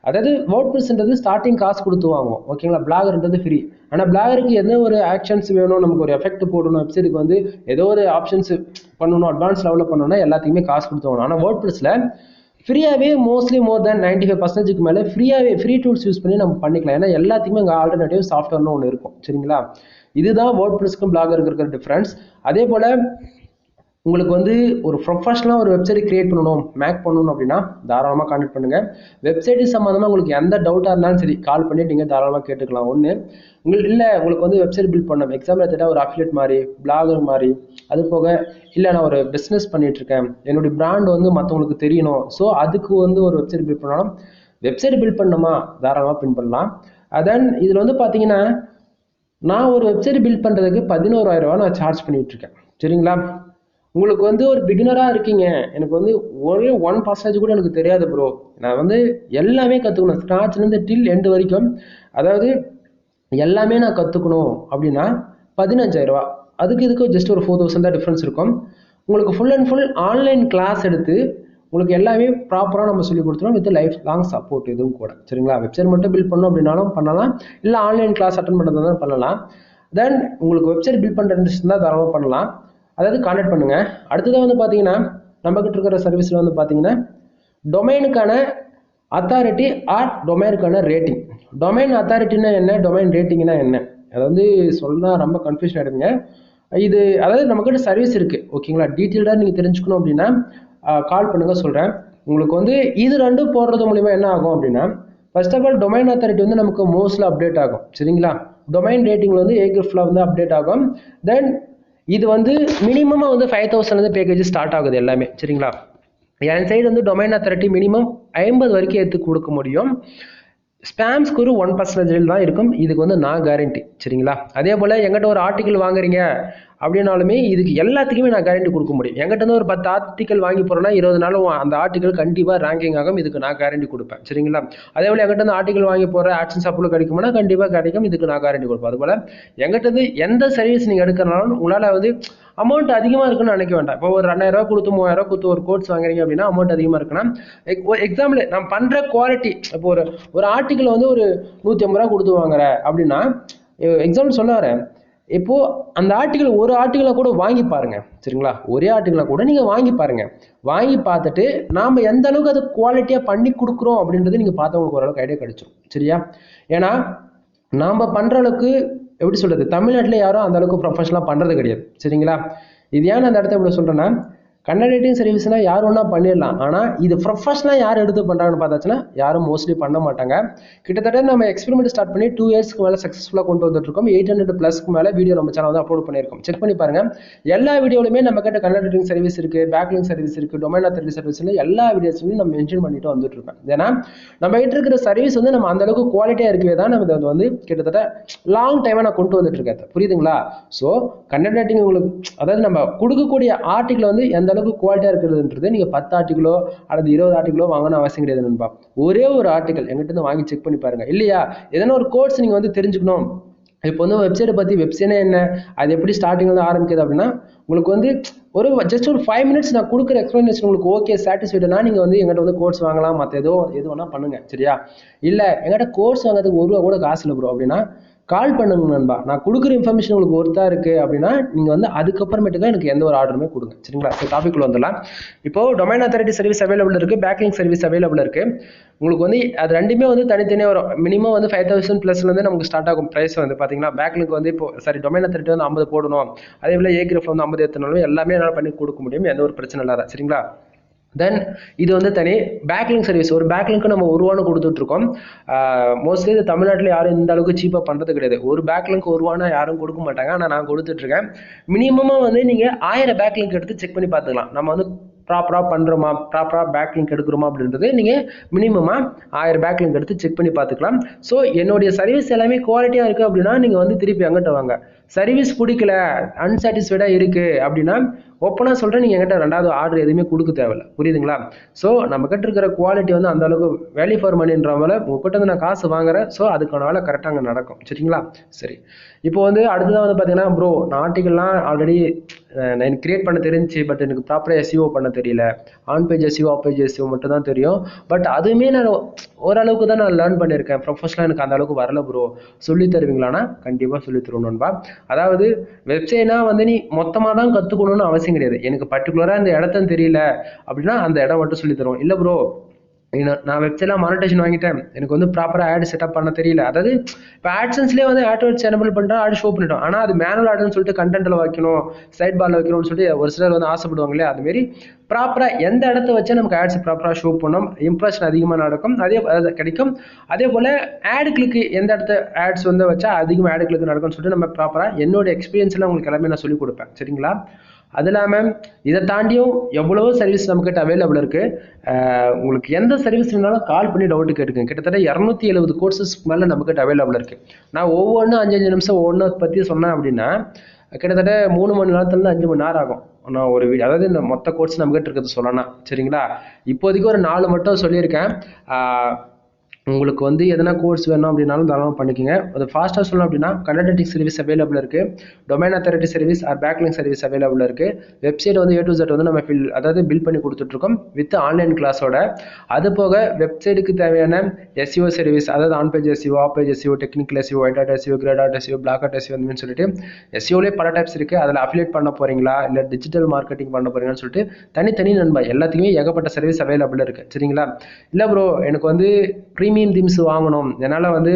அதாவது வேர்ட்பிரஸ்ன்றது ஸ்டார்டிங் காசு கொடுத்து வாங்குவோம், ஓகேங்களா. பிளாகர்ன்றது ஃப்ரீ. ஆனால் பிளாகருக்கு எந்த ஒரு ஆக்ஷன்ஸ் வேணும், நமக்கு ஒரு எஃபெக்ட் போடணும், வெப்சைட்டுக்கு வந்து ஏதோ ஒரு ஆப்ஷன்ஸ் பண்ணணும், அட்வான்ஸ் லெவலில் பண்ணணும்னா எல்லாத்தையுமே காசு கொடுத்து வாங்கணும். ஆனால் வேர்ட்பிரஸ்ல ஃப்ரீயாகவே மோஸ்ட்லி மோர் தேன் 95% மேலே ஃப்ரீ டூல்ஸ் யூஸ் பண்ணி நம்ம பண்ணிக்கலாம். ஏன்னா எல்லாத்துக்குமே அங்கே ஆல்டர்னேட்டிவ் சாஃப்ட்வேர்னு ஒன்று இருக்கும், சரிங்களா. இதுதான் வேர்ட்பிரஸ்க்கும் பிளாகருக்கு இருக்கிற டிஃப்ரென்ஸ். அதே போல் உங்களுக்கு வந்து ஒரு ப்ரொஃபஷனலாக ஒரு வெப்சைட் கிரியேட் பண்ணணும், மேக் பண்ணணும் அப்படின்னா தாராளமாக கான்டெக்ட் பண்ணுங்கள். வெப்சைட் சம்மந்தமாக உங்களுக்கு எந்த டவுட்டாக இருந்தாலும் சரி கால் பண்ணிட்டு நீங்கள் தாராளமாக கேட்டுக்கலாம். ஒன்று உங்களுக்கு வந்து வெப்சைட் பில்ட் பண்ணணும், எக்ஸாம்பிள் எடுத்துகிட்டா ஒரு அஃபிலியேட் மாதிரி, பிளாகர் மாதிரி. அது போக இல்லை நான் ஒரு பிஸ்னஸ் பண்ணிட்டு இருக்கேன், என்னுடைய பிராண்ட் வந்து மற்றவங்களுக்கு தெரியணும், ஸோ அதுக்கு வந்து ஒரு வெப்சைட் பில்ட் பண்ணணும். வெப்சைட் பில்ட் பண்ணணுமா தாராளமாக பில்ட் பண்ணலாம். தென் இதில் வந்து பார்த்தீங்கன்னா நான் ஒரு வெப்சைட் பில்ட் பண்ணுறதுக்கு 11,000 ரூபா நான் சார்ஜ் பண்ணிட்டு இருக்கேன், சரிங்களா. உங்களுக்கு வந்து ஒரு பிகினராக இருக்கீங்க, எனக்கு வந்து ஒரே 1% கூட எனக்கு தெரியாது ப்ரோ, நான் வந்து எல்லாமே கற்றுக்கணும் ஸ்டார்ட்லேருந்து டில் எண்டு வரைக்கும், அதாவது எல்லாமே நான் கற்றுக்கணும் அப்படின்னா 15,000 ரூபா. இதுக்கு ஜஸ்ட் ஒரு 4,000 தான் டிஃப்ரென்ஸ் இருக்கும். உங்களுக்கு full and full online class எடுத்து உங்களுக்கு எல்லாமே ப்ராப்பராக நம்ம சொல்லி கொடுத்துருவோம், வித் லைஃப் லாங் சப்போர்ட் இதுவும் கூட, சரிங்களா. வெப்சைட் மட்டும் பில்ட் பண்ணோம் அப்படின்னாலும் பண்ணலாம், இல்லை ஆன்லைன் கிளாஸ் அட்டன் பண்ணுறது தான் பண்ணலாம். தென் உங்களுக்கு வெப்சைட் பில்ட் பண்ணுற இன்ட்ரெஸ்ட் தான் தாராளமாக பண்ணலாம், அதாவது கான்டெக்ட் பண்ணுங்கள். அடுத்ததாக வந்து பார்த்தீங்கன்னா நம்மக்கிட்ட இருக்கிற சர்வீஸில் வந்து பார்த்தீங்கன்னா டொமைனுக்கான அத்தாரிட்டி ஆர் டொமைனுக்கான ரேட்டிங். டொமைன் அத்தாரிட்டினா என்ன, டொமைன் ரேட்டிங்னா என்ன, அதை வந்து சொன்னால் ரொம்ப கன்ஃபியூஷன் ஆகிடுங்க. இது அதாவது நம்மக்கிட்ட சர்வீஸ் இருக்குது, ஓகேங்களா. டீட்டெயில்டாக நீங்கள் தெரிஞ்சுக்கணும் அப்படின்னா கால் பண்ணுங்கள், சொல்கிறேன். உங்களுக்கு வந்து இது ரெண்டும் போடுறது மூலிமா என்ன ஆகும் அப்படின்னா, first of all domain authority வந்து நமக்கு மோஸ்ட்ல அப்டேட் ஆகும், சரிங்களா. டொமைன் ரேட்டிங்கில் வந்து ஏகிரிஃப்ல வந்து அப்டேட் ஆகும். தென் இது வந்து மினிமமாக வந்து 5,000 பேக்கேஜ் ஸ்டார்ட் ஆகுது எல்லாமே, சரிங்களா. என் சைடு வந்து டொமைன் அத்தாரிட்டி மினிமம் 50 வரைக்கும் எடுத்து கொடுக்க முடியும். ஸ்பேம் ஸ்கோர் 1% தான் இருக்கும், இதுக்கு வந்து நான் கேரண்டி, சரிங்களா. அதே போல் எங்கிட்ட ஒரு ஆர்டிக்கல் வாங்குறீங்க அப்படின்னாலுமே இதுக்கு எல்லாத்துக்குமே நான் கேரண்டி கொடுக்க முடியும். எங்கிட்ட வந்து ஒரு 10 ஆர்டிக்கல் வாங்கி போகிறோன்னா 20 நாள் அந்த ஆர்டிக்கல் கண்டிப்பாக ரேங்கிங் ஆகும், இதுக்கு நான் கேரண்டி கொடுப்பேன், சரிங்களா. அதே போல் எங்கிட்ட வந்து ஆர்டிக்கல் வாங்கி போகிற ஆக்ஷன்ஸ் அப்லோட் கிடைக்கும்னா கண்டிப்பாக கிடைக்கும், இதுக்கு நான் கேரண்டி கொடுப்பேன். அதுபோல் எங்கிட்ட வந்து எந்த சர்வீஸ் நீங்கள் எடுக்கிறனாலும் உங்களால் வந்து அமௌண்ட் அதிகமாக இருக்குன்னு நினைக்க வேண்டாம். இப்போ ஒரு 2,000 ரூபா கொடுத்து 3,000 ரூபா கொடுத்து ஒரு கோர்ஸ் வாங்குறீங்க அப்படின்னா அமௌண்ட் அதிகமாக இருக்குன்னா எக்ஸாம்பிள் நான் பண்ணுற குவாலிட்டி, இப்போ ஒரு ஆர்டிக்கல் வந்து ஒரு 150 ரூபா கொடுத்து வாங்குற அப்படின்னா எக்ஸாம்பிள் சொல்ல வரேன். இப்போ அந்த ஒரு ஆர்டிக்கலை கூட வாங்கி பாருங்க, சரிங்களா. ஒரே ஆர்டிக்கலை கூட நீங்க வாங்கி பாருங்க, வாங்கி பார்த்துட்டு நாம எந்த அளவுக்கு அதை குவாலிட்டியா பண்ணி கொடுக்குறோம் அப்படின்றது நீங்க பார்த்தவங்களுக்கு ஓரளவுக்கு ஐடியா கிடைச்சிடும், சரியா. ஏன்னா நாம பண்ற அளவுக்கு எப்படி சொல்றது, தமிழ்நாட்டில் யாரும் அந்த அளவுக்கு ப்ரொஃபஷனலாக பண்றது கிடையாது, சரிங்களா. இது ஏன் அந்த இடத்த எப்படி சொல்றேன்னா, கண்டென்ட் சர்வீஸ்னா யார் ஒன்றா பண்ணிடலாம், ஆனால் இது ப்ரொஃபஷனலாக யார் எடுத்து பண்ணுறாங்கன்னு பார்த்தாச்சுன்னா யாரும் மோஸ்ட்லி பண்ண மாட்டாங்க. கிட்டத்தட்ட நம்ம எக்ஸ்பெரிமெண்ட் ஸ்டார்ட் பண்ணி 2 இயர்ஸ்க்கு மேலே சக்ஸஸ்ஃபுல்லாக கொண்டு வந்துட்டு இருக்கோம். 800+ மேலே வீடியோ நம்ம சேனல் வந்து அப்லோட் பண்ணியிருக்கோம், செக் பண்ணி பாருங்க. எல்லா வீடியோலுமே நம்ம கிட்ட கண்டென்ட் சர்வீஸ் இருக்கு, பேக்லிங்க் சர்வீஸ் இருக்கு, டொமைன் அத்தாரிட்டி சர்வீஸ்னு எல்லா வீடியோஸ்லையும் நம்ம மென்ஷன் பண்ணிட்டு வந்துட்டு இருக்கோம். ஏன்னா நம்ம கிட்ட இருக்கிற சர்வீஸ் வந்து நம்ம அந்த அளவுக்கு குவாலிட்டியாக இருக்கவே தான் நம்ம இதை வந்து கிட்டத்தட்ட லாங் டைமாக நான் கொண்டு வந்துட்டு இருக்கேன், புரியுதுங்களா. ஸோ கண்டென்ட் ரைட்டிங் உங்களுக்கு, அதாவது நம்ம கொடுக்கக்கூடிய ஆர்டிக்கல் வந்து எந்த அளவுக்கு குவாலிட்டியாக இருக்கிறதுன்றது நீங்க 10 ஆர்டிக்கலோ அல்லது 20 ஆர்டிக்கலோ வாங்கணும் அவசியம் கிடையாது நண்பா. ஒரே ஒரு ஆர்டிக்கல் எங்கிட்ட இருந்து வாங்கி செக் பண்ணி பாருங்க. இல்லையா எதனா ஒரு கோர்ஸ் நீங்க வந்து தெரிஞ்சுக்கணும், இப்போ வந்து வெப்சைட்டை பற்றி, வெப்சைட்னா என்ன, அது எப்படி ஸ்டார்டிங் வந்து ஆரம்பிக்குது அப்படின்னா உங்களுக்கு வந்து ஜஸ்ட் ஒரு 5 மினிட்ஸ் நான் கொடுக்குற எக்ஸ்பிளனேஷன் உங்களுக்கு ஓகே சாட்டிஸ்ஃபைடுனா நீங்கள் வந்து எங்கிட்ட வந்து கோர்ஸ் வாங்கலாம், மற்ற எது வேணா பண்ணுங்க, சரியா. இல்லை எங்கிட்ட கோர்ஸ் வாங்குறதுக்கு 1 ரூபா கூட காசு இல்லை ப்ரோ அப்படின்னா கால் பண்ணுங்க நண்பா. நான் கொடுக்குற இன்ஃபர்மேஷன் உங்களுக்கு ஒர்த்தா இருக்கு அப்படின்னா நீங்கள் வந்து அதுக்கப்புறமேட்டுக்கு எனக்கு எந்த ஒரு ஆர்டருமே கொடுங்க, சரிங்களா. ஸோ டாபிக் வந்துடலாம். இப்போ டொமைன் அத்தாரிட்டி சர்வீஸ் அவைலபிள் இருக்கு, பேக்லிங்க் சர்வீஸ் அவைலபிள் இருக்கு. உங்களுக்கு வந்து அது ரெண்டுமே வந்து தனித்தனியாக வரும். மினிமம் வந்து 5,000+ நமக்கு ஸ்டார்ட் ஆகும் ப்ரைஸ் வந்து பார்த்தீங்கன்னா. பேக்லிங்க் வந்து இப்போ டொமைன் அத்தாரிட்டி வந்து 50 போடணும், அதே போல் ஏகிரிஃப் வந்து 50 ஏற்றணும், எல்லாமே என்னால் பண்ணி கொடுக்க முடியும், எந்த ஒரு பிரச்சனை இல்லாத, சரிங்களா. தென் இது வந்து தனி பேக்லிங்க் சர்வீஸ். ஒரு பேக்லிங்க்கு நம்ம 1 ரூபான்னு கொடுத்துட்ருக்கோம். மோஸ்ட்லி இது தமிழ்நாட்டில் யாரும் இந்த அளவுக்கு சீப்பாக பண்ணுறது கிடையாது. ஒரு பேக்லிங்க் 1 ரூபானா யாரும் கொடுக்க மாட்டாங்க, ஆனால் நான் கொடுத்துட்ருக்கேன். மினிமமாக வந்து நீங்கள் 1000 பேக்லிங்க் எடுத்து செக் பண்ணி பார்த்துக்கலாம், நம்ம வந்து ப்ராப்பராக பண்ணுறோமா, ப்ராப்பராக பேக்லிங்க் எடுக்கிறோமா அப்படின்றது நீங்கள் மினிமமாக 1000 பேக்லிங்க் எடுத்து செக் பண்ணி பார்த்துக்கலாம். ஸோ என்னுடைய சர்வீஸ் எல்லாமே குவாலிட்டியாக இருக்குது அப்படின்னா நீங்கள் வந்து திருப்பி அங்கிட்ட வாங்க. சர்வீஸ் பிடிக்கல, அன்சாட்டிஸ்ஃபைடாக இருக்குது அப்படின்னா ஓப்பனாக சொல்கிறேன், நீங்கள் என்கிட்ட ரெண்டாவது ஆர்டர் எதுவுமே கொடுக்க தேவையில்ல. புரியுதுங்களா? ஸோ நம்மக்கிட்ட இருக்கிற குவாலிட்டி வந்து அந்த அளவுக்கு வேல்யூ ஃபார் மணின்ற மேலே உங்கள்கிட்ட வந்து நான் காசு வாங்குறேன். ஸோ அதுக்கான வேலை கரெக்டாக அங்கே நடக்கும். சரிங்களா? சரி, இப்போ வந்து அடுத்ததாக வந்து பார்த்தீங்கன்னா ப்ரோ, நான் ஆர்டிகல்லாம் ஆல்ரெடி எனக்கு கிரியேட் பண்ண தெரிஞ்சு, பட் எனக்கு ப்ராப்பராக எஸ்இஓ பண்ண தெரியல. On page SEO off page SEO மட்டும் தான் தெரியும். பட் அதுவுமே நான் ஓரளவுக்கு தான் நான் லேர்ன் பண்ணியிருக்கேன். ப்ரொஃபஷனலாக எனக்கு அந்த அளவுக்கு வரல ப்ரோ, சொல்லி தருவீங்களான்னா கண்டிப்பாக சொல்லி தருவணும்பா. அதாவது வெப்சைட்னா வந்து நீ மொத்தமாக தான் கற்றுக்கணும்னு அவசியம் கிடையாது. எனக்கு பர்டிகுலராக இந்த இடத்த தெரியல அப்படின்னா அந்த இடம் மட்டும் சொல்லி தருவோம். இல்லை ப்ரோ, நான் வெப்சைட்லாம் மானிட்டேஷன் வாங்கிட்டேன், எனக்கு வந்து ப்ராப்பராக ஆட் செட்டப் பண்ண தெரியல. அதாவது இப்போ ஆட்சன்ஸ்லேயே வந்து ஆட்வர்ட்ஸ் எனபிள் பண்ணுறோம், ஆட் ஷோ பண்ணிட்டோம். ஆனால் அது மேனுவல் ஆடுன்னு சொல்லிட்டு கண்டென்ட்டில் வைக்கணும், சைட் பாரில் வைக்கணும்னு சொல்லிட்டு ஒரு சிலர் வந்து ஆசைப்படுவாங்க இல்லையா? அதுமாரி ப்ராப்பராக எந்த இடத்த வச்சா நமக்கு ஆட்ஸ் ப்ராப்பராக ஷோ பண்ணோம், இம்ப்ரெஷன் அதிகமாக நடக்கும், அதே கிடைக்கும். அதே போல் ஆடு கிளிக்கு எந்த இடத்த ஆட்ஸ் வந்து வச்சா அதிகமாக ஆடு கிளிக்கு நடக்கும்னு சொல்லிட்டு நம்ம ப்ராப்பராக என்னோட எக்ஸ்பீரியன்ஸில் உங்களுக்கு எல்லாமே நான் சொல்லிக் கொடுப்பேன். சரிங்களா? அது இல்லாமல் இதை தாண்டியும் எவ்வளவோ சர்வீஸ் நம்மக்கிட்ட அவைலபிள் இருக்குது. உங்களுக்கு எந்த சர்வீஸ் வேணாலும் கால் பண்ணி டவுட்டு கேட்டுக்கோங்க. கிட்டத்தட்ட 270 கோர்சஸ் மேலே நம்மக்கிட்ட அவைலபிள் இருக்குது. நான் ஒவ்வொன்றும் 5 நிமிஷம் ஒவ்வொன்று பற்றி சொன்னேன் அப்படின்னா கிட்டத்தட்ட 3 மணி நேரத்துலேருந்து 5 மணி நேரம் ஆகும். நான் ஒரு வீடியோ, அதாவது இந்த மொத்த கோர்ஸ் நம்மக்கிட்ட இருக்கிறது சொல்லணும். சரிங்களா? இப்போதைக்கு ஒரு 4 மட்டும் சொல்லியிருக்கேன். உங்களுக்கு வந்து எதனா கோர்ஸ் வேணும் அப்படின்னாலும் தாராளமாக பண்ணிக்கோங்க. அது ஃபாஸ்ட்டாக சொல்லணும் அப்படின்னா கண்டென்ட் சர்வீஸ் அவைலபிள் இருக்குது, domain authority service or backlink service available இருக்குது. வெப்சைட் வந்து A to Z வந்து நம்ம அதாவது பில் பண்ணி கொடுத்துட்ருக்கோம் வித் ஆன்லைன் கிளாஸோட. அது போக வெப்சைட்டுக்கு தேவையான எஸ்இஓ சர்வீஸ், அதாவது on page SEO, off page SEO, technical SEO, white dot SEO, grey dot SEO, black dot SEO அப்படின்னு சொல்லிட்டு எஸ்இஓலே பல டைப்ஸ் இருக்குது. அதில் அஃபிலியேட் பண்ண போகிறீங்களா இல்லை டிஜிட்டல் மார்க்கெட்டிங் பண்ண போகிறீங்கன்னு சொல்லிட்டு தனித்தனி நண்பா எல்லாத்துக்குமே ஏகப்பட்ட சர்வீஸ் அவைலபிள் இருக்குது. சரிங்களா? இல்லை ப்ரோ, எனக்கு வந்து ப்ரீமியம் தீம்ஸ் வாங்கணும், என்னால் வந்து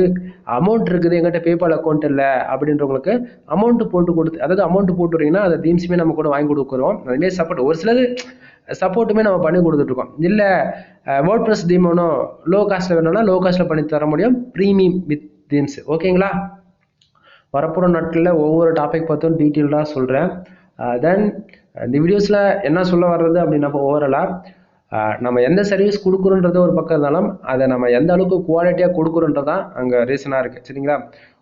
அமௌண்ட் இருக்குது, எங்கிட்ட பேபால் அக்கௌண்ட் இல்லை அப்படின்றவங்களுக்கு அமௌண்ட் போட்டு கொடுத்து, அதாவது அமௌண்ட் போட்டுறீங்கன்னா அந்த தீம்ஸுமே நம்ம கூட வாங்கி கொடுக்குறோம். அதுமாரி சப்போர்ட் ஒரு சிலது சப்போர்ட்டுமே நம்ம பண்ணி கொடுத்துட்ருக்கோம். இல்லை வேர்ட் ப்ரெஸ் தீம் வேணும், லோ காஸ்ட்டில் வேணும்னா லோ காஸ்ட்டில் பண்ணி தர முடியும், ப்ரீமியம் வித் தீம்ஸ். ஓகேங்களா? வரப்போகிற நாட்களில் ஒவ்வொரு டாபிக் பார்த்தும் டீட்டெயில்டாக சொல்கிறேன். தென் இந்த வீடியோஸில் என்ன சொல்ல வர்றது அப்படின்னா, ஓவராலாக நம்ம எந்த சர்வீஸ் கொடுக்குறோன்றது ஒரு பக்கம் இருந்தாலும் அதை நம்ம எந்த அளவுக்கு குவாலிட்டியாக கொடுக்குறோன்றதான் அங்கே ரீசனாக இருக்குது. சரிங்களா?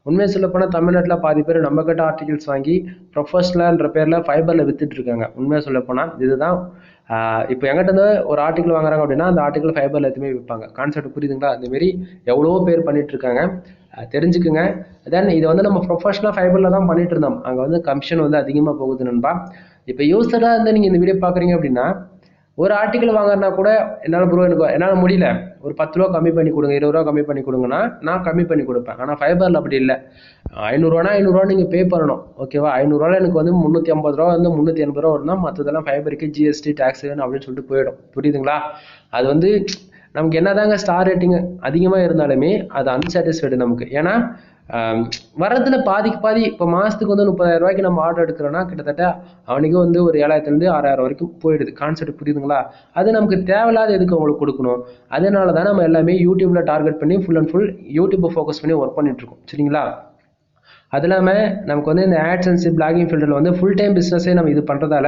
உண்மையை சொல்லப்போனால் தமிழ்நாட்டில் பாதி பேர் நம்மக்கிட்ட ஆர்டிகல்ஸ் வாங்கி ப்ரொஃபஷனல்ன்ற பேரில் ஃபைபரில் விற்றுட்ருக்காங்க. உண்மையாக சொல்லப்போனால் இதுதான். இப்போ எங்கிட்ட இருந்து ஒரு ஆர்டிகல் வாங்குறாங்க அப்படின்னா அந்த ஆர்டிகல் ஃபைபரில் எதுவுமே விற்பாங்க. கான்செப்ட் புரியுதுங்களா? அதுமாரி எவ்வளவோ பேர் பண்ணிகிட்ருக்காங்க, தெரிஞ்சுக்குங்க. தென் இதை வந்து நம்ம ப்ரொஃபஷனலாக ஃபைபரில் தான் பண்ணிட்டு இருந்தோம். அங்கே வந்து கமிஷன் வந்து அதிகமாக போகுது நண்பா. இப்போ யூஸராக இருந்து நீங்கள் இந்த வீடியோ பார்க்குறீங்க அப்படின்னா ஒரு ஆர்டிக்கல் வாங்கினா கூட என்னால் ப்ரோ எனக்கு என்னால் முடியல, ஒரு 10 ரூபா கம்மி பண்ணி கொடுங்க, 20 ரூபா கம்மி பண்ணி கொடுங்கன்னா நான் கம்மி பண்ணி கொடுப்பேன். ஆனால் ஃபைபரில் அப்படி இல்லை. 500 ரூபா நீங்கள் பே பண்ணணும். ஓகேவா? 500 எனக்கு வந்து 350 ரூபா வந்து 380 ரூபா வரும்னா மற்றதெல்லாம் ஃபைபருக்கு ஜிஎஸ்டி டேக்ஸ் வேணும் அப்படின்னு சொல்லிட்டு போயிடும். புரியுதுங்களா? அது வந்து நமக்கு என்னதாங்க ஸ்டார் ரேட்டிங் அதிகமாக இருந்தாலுமே அது அன்சாட்டிஸ்ஃபைடு நமக்கு. ஏன்னா வரதுல பாதிக்கு பாதி இப்போ மாதத்துக்கு வந்து 30,000 ரூபாய்க்கு நம்ம ஆர்டர் எடுக்கிறோன்னா கிட்டத்தட்ட அவனுக்கு வந்து ஒரு 7,000 6,000 வரைக்கும் போயிடுது. கான்செப்ட் புரியுதுங்களா? அது நமக்கு தேவையில்லாத எதுக்கு அவங்களுக்கு கொடுக்கணும்? அதனால தான் நம்ம எல்லாமே யூடியூப்பில் டார்கெட் பண்ணி ஃபுல் அண்ட் ஃபுல் யூடியூப்பை ஃபோக்கஸ் பண்ணி ஒர்க் பண்ணிட்டுருக்கோம். சரிங்களா? அது இல்லாமல் நமக்கு வந்து இந்த ஆட்சன்ஸ் பிளாகிங் ஃபீல்டில் வந்து ஃபுல் டைம் பிஸ்னஸே நம்ம இது பண்ணுறதால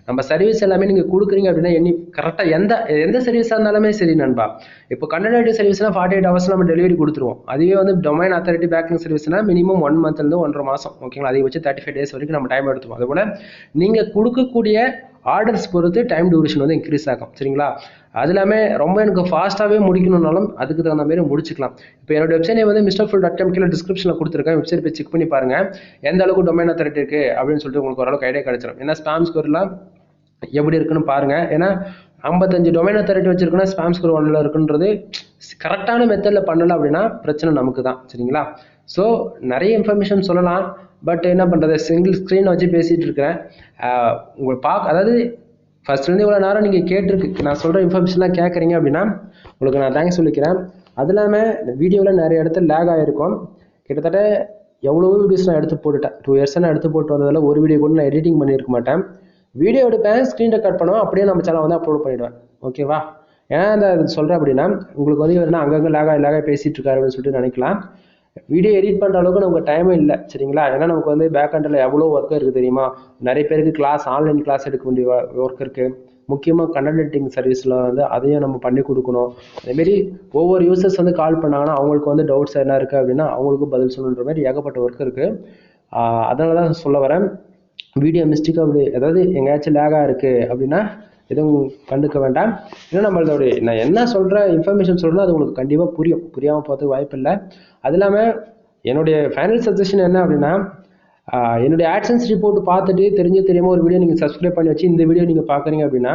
நம்ம சர்வீஸ் எல்லாமே நீங்கள் கொடுக்குறீங்க அப்படின்னா கரெக்டாக எந்த சர்வீஸாக இருந்தாலுமே சரி நண்பா. இப்போ கண்டென்ட் சர்வீஸ்னால் 48 ஹவர்ஸ் நம்ம டெலிவரி கொடுத்துருவோம். அதுவே வந்து டொமைன் அத்தாரிட்டி பேக்கிங் சர்வீஸ்னால் மினிமம் 1 மந்த்லேருந்து 1.5 மாதம். ஓகேங்களா? அதை வச்சு 35 டேஸ் வரைக்கும் நம்ம டைம் எடுத்துவோம். அதுபோல் நீங்கள் கொடுக்கக்கூடிய ஆர்டர்ஸ் பொறுத்து டைம் டியூரேஷன் வந்து இன்க்ரீஸ் ஆகும். சரிங்களா? அது இல்லாமல் ரொம்ப எனக்கு ஃபாஸ்ட்டாகவே முடிக்கணும்னாலும் அதுக்கு தகுந்த மாதிரி முடிச்சுக்கலாம். இப்போ என்னோட வெப்சைட் வந்து mrfull.com கீழே டிஸ்கிரிப்ஷனில் கொடுத்துருக்கேன். வெப்சைட் போய் செக் பண்ணி பாருங்கள் எந்த அளவுக்கு டொமைன் அத்தாரிட்டி இருக்குது அப்படின்னு சொல்லிட்டு உங்களுக்கு ஓரளவுக்கு ஐடியா கிடைச்சிடும். ஏன்னா ஸ்பாம் ஸ்கோர்லாம் எப்படி இருக்குன்னு பாருங்கள். ஏன்னா 55 டொமைன் அத்தாரிட்டி வச்சிருக்குன்னா ஸ்பாம் ஸ்கோர் 1ல் இருக்குன்றது கரெக்டான மெத்தடில் பண்ணலை அப்படின்னா பிரச்சனை நமக்கு தான். சரிங்களா? ஸோ நிறைய இன்ஃபர்மேஷன் சொல்லலாம், பட் என்ன பண்ணுறது, சிங்கிள் ஸ்க்ரீனை வச்சு பேசிகிட்டு இருக்கிறேன். உங்களை அதாவது ஃபர்ஸ்ட்லேருந்து இவ்வளோ நேரம் நீங்கள் கேட்டிருக்கு நான் சொல்கிற இன்ஃபர்மேஷன்லாம் கேட்குறீங்க அப்படின்னா உங்களுக்கு நான் தேங்க்ஸ் சொல்லிக்கிறேன். அது இல்லாமல் இந்த வீடியோவில் நிறைய இடத்துல லேக் ஆகிருக்கும். கிட்டத்தட்ட எவ்வளவோ வீடியோஸ் நான் எடுத்து போட்டுட்டேன். 2 இயர்ஸாக நான் எடுத்து போட்டு வந்ததில் ஒரு வீடியோ கூட நான் எடிட்டிங் பண்ணியிருக்க மாட்டேன். வீடியோ எடுப்பேன், ஸ்க்ரீன் ரெக்கார்ட் பண்ணுவேன், அப்படியே நம்ம சேனல் வந்து அப்லோட் பண்ணிவிடுவேன். ஓகேவா? ஏன்னா அந்த சொல்கிறேன் அப்படின்னா உங்களுக்கு வந்து இவருனா அங்கங்கே லேகாக பேசிகிட்டு இருக்காரு அப்படின்னு சொல்லிட்டு நினைக்கலாம். வீடியோ எடிட் பண்ணுற அளவுக்கு நமக்கு டைமும் இல்லை. சரிங்களா? ஏன்னா நமக்கு வந்து பேக் ஹண்டில் எவ்வளோ ஒர்க் இருக்குது தெரியுமா? நிறைய பேருக்கு ஆன்லைன் கிளாஸ் எடுக்க வேண்டிய ஒர்க் இருக்குது. முக்கியமாக கண்டென்ட் சர்வீஸில் வந்து அதையும் நம்ம பண்ணி கொடுக்கணும். அதேமாரி ஒவ்வொரு யூசர்ஸ் வந்து கால் பண்ணாங்கன்னா அவங்களுக்கு வந்து டவுட்ஸ் என்ன இருக்குது அப்படின்னா அவங்களுக்கும் பதில் சொல்லணுன்ற மாதிரி ஏகப்பட்ட ஒர்க் இருக்குது. அதனால தான் சொல்ல வரேன். வீடியோ மிஸ்டேக்காக அப்படி அதாவது எங்கேயாச்சும் லேகாக இருக்குது அப்படின்னா எதுவும் கண்டுக்க வேண்டாம். ஏன்னா நம்மளோட நான் என்ன சொல்கிற இன்ஃபர்மேஷன் சொல்கிறேன் அது உங்களுக்கு கண்டிப்பாக புரியும், புரியாமல் போகிறதுக்கு வாய்ப்பு இல்லை. அது இல்லாமல் என்னுடைய ஃபைனல் சஜஷன் என்ன அப்படின்னா, என்னுடைய ஆட்சன்ஸ் ரிப்போர்ட் பார்த்துட்டு தெரியாமல் ஒரு வீடியோ நீங்கள் சப்ஸ்கிரைப் பண்ணி வச்சு இந்த வீடியோ நீங்கள் பார்க்குறீங்க அப்படின்னா,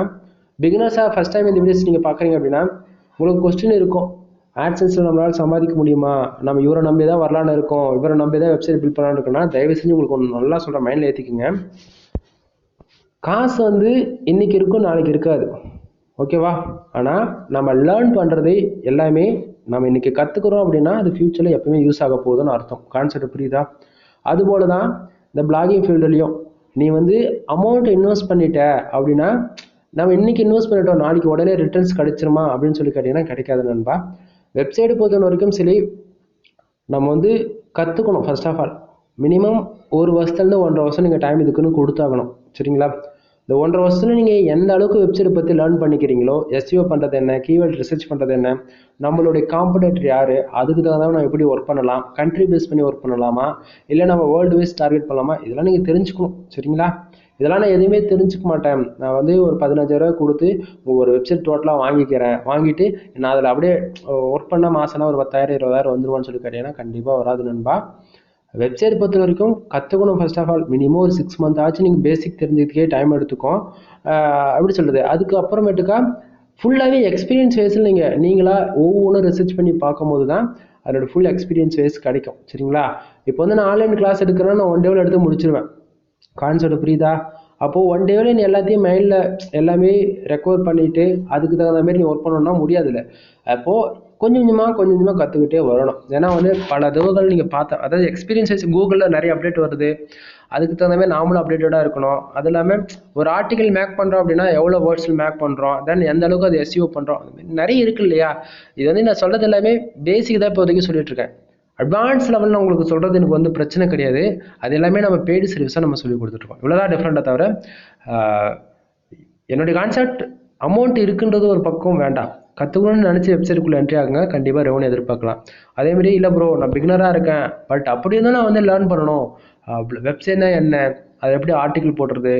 பிகினர்ஸாக ஃபஸ்ட் டைம் இந்த வீடியோஸ் நீங்கள் பார்க்குறீங்க அப்படின்னா உங்களுக்கு கொஸ்டின் இருக்கும், ஆட்சன்ஸில் நம்மளால் சம்பாதிக்க முடியுமா, நம்ம இவரை நம்பி தான் வரலான்னு இருக்கோம், இவரை நம்பி தான் வெப்சைட் பில்ட் பண்ணலான்னு இருக்கோம்னா தயவு செஞ்சு உங்களுக்கு ஒன்று நல்லா சொல்கிறேன், மைண்டில் ஏற்றிக்குங்க. காசு வந்து இன்றைக்கி இருக்கும் நாளைக்கு இருக்காது, ஓகேவா? ஆனால் நம்ம லேர்ன் பண்ணுறது எல்லாமே நம்ம இன்றைக்கி கற்றுக்குறோம் அப்படின்னா அது ஃப்யூச்சரில் எப்பவுமே யூஸ் ஆக போகுதுன்னு அர்த்தம். கான்செப்ட் புரியுதா? அதுபோல தான் இந்த பிளாகிங் ஃபீல்டுலேயும் நீ வந்து அமௌண்ட் இன்வெஸ்ட் பண்ணிட்ட அப்படின்னா நம்ம இன்றைக்கி இன்வெஸ்ட் பண்ணிட்டோம் நாளைக்கு உடனே ரிட்டர்ன்ஸ் கிடைச்சிருமா அப்படின்னு சொல்லி கேட்டிங்கன்னா கிடைக்காது நண்பா. வெப்சைட் பொறுத்த வரைக்கும் சரி நம்ம வந்து கற்றுக்கணும். ஃபர்ஸ்ட் ஆஃப் ஆல் மினிமம் ஒரு வருஷத்துலேருந்து 1.5 வருஷம் நீங்கள் டைம் இதுக்குன்னு கொடுத்தாகணும், சரிங்களா? இந்த 1.5 வருஷத்துல நீங்கள் எந்த அளவுக்கு வெப்சைட் பற்றி லேர்ன் பண்ணிக்கிறீங்களோ, எஸ்இஓ பண்ணுறது என்ன, கீவேர்ட் ரிசர்ச் பண்ணுறது என்ன, நம்மளுடைய காம்படேட்டர் யார், அதுக்கு தகுந்த நம்ம எப்படி ஒர்க் பண்ணலாம், கண்ட்ரி பேஸ் பண்ணி ஒர்க் பண்ணலாமா, இல்லை நம்ம வேர்ல்டு வைஸ் டார்கெட் பண்ணலாமா, இதெல்லாம் நீங்கள் தெரிஞ்சுக்கணும், சரிங்களா? இதெல்லாம் நான் எதுவுமே தெரிஞ்சுக்க மாட்டேன், நான் வந்து ஒரு 15,000 கொடுத்து ஒரு வெப்சைட் டோட்டலாக வாங்கிட்டு நான் அதில் அப்படியே ஒர்க் பண்ண மாதம்னா ஒரு 10,000 20,000 வந்துருவான்னு சொல்லி கேட்டீங்கன்னா கண்டிப்பாக வராது நண்பா. வெப்சைட் பொறுத்த வரைக்கும் கற்றுக்கணும். ஃபர்ஸ்ட் ஆஃப் ஆல் மினிமம் ஒரு 6 மந்த் ஆச்சு நீங்கள் பேசிக் தெரிஞ்சுக்கிறதுக்கே டைம் எடுத்துக்கும். எப்படி சொல்கிறது, அதுக்கு அப்புறமேட்டுக்கா ஃபுல்லாகவே எக்ஸ்பீரியன்ஸ் வைஸில் நீங்களா ஒவ்வொன்றும் ரிசர்ச் பண்ணி பார்க்கும்போது தான் அதோட ஃபுல் எக்ஸ்பீரியன்ஸ் வைஸ் கிடைக்கும், சரிங்களா? இப்போ வந்து நான் ஆன்லைன் கிளாஸ் எடுக்கிறேன்னா நான் 1 டேவில் எடுத்து முடிச்சிருவேன். கான்செப்ட் புரியுதா? அப்போது 1 டேவில் நீ எல்லாத்தையும் மைண்டில் எல்லாமே ரெக்கவர் பண்ணிவிட்டு அதுக்கு தகுந்த மாதிரி நீ ஒர்க் பண்ணணும்னா முடியாதுல்ல. அப்போது கொஞ்சம் கொஞ்சமாக கற்றுக்கிட்டே வரணும். ஏன்னா வந்து பல தடவைகள் நீங்கள் பார்த்தா அதாவது எக்ஸ்பீரியன்ஸ் வைஸ் கூகுளில் நிறைய அப்டேட் வருது, அதுக்கு தகுந்த மாதிரி நாமளும் அப்டேட்டடாக இருக்கணும். அது இல்லாமல் ஒரு ஆர்டிக்கல் மேக் பண்ணுறோம் அப்படின்னா எவ்வளோ வேர்ட்ஸில் மேக் பண்ணுறோம், தென் எந்த அளவுக்கு அது எஸ்இஓ பண்ணுறோம், நிறைய இருக்குது இல்லையா? இது வந்து நான் சொல்கிறது எல்லாமே பேசிக் தான் இப்போதைக்கு சொல்லிட்டு இருக்கேன். அட்வான்ஸ் லெவலில் உங்களுக்கு சொல்கிறது எனக்கு வந்து பிரச்சனை கிடையாது. அது எல்லாமே நம்ம பெய்டு சர்வீஸாக நம்ம சொல்லி கொடுத்துட்ருக்கோம். இவ்வளோதான் டிஃப்ரெண்ட்டாக தவிர என்னுடைய கான்செப்ட் அமௌண்ட் இருக்குன்றது ஒரு பக்கம் வேண்டாம். கற்றுக்கணும்னு நினச்சி வெப்சைட்டுக்குள்ளே என்ட்ரி ஆகுங்க, கண்டிப்பாக ரெவன்யூ எதிர்பார்க்கலாம். அதேமாரி இல்லை ப்ரோ நான் பிகினராக இருக்கேன் பட் அப்படி இருந்தால் நான் வந்து லேர்ன் பண்ணணும், வெப்சைட்னா என்ன, அது எப்படி ஆர்டிக்கிள் போடுறது,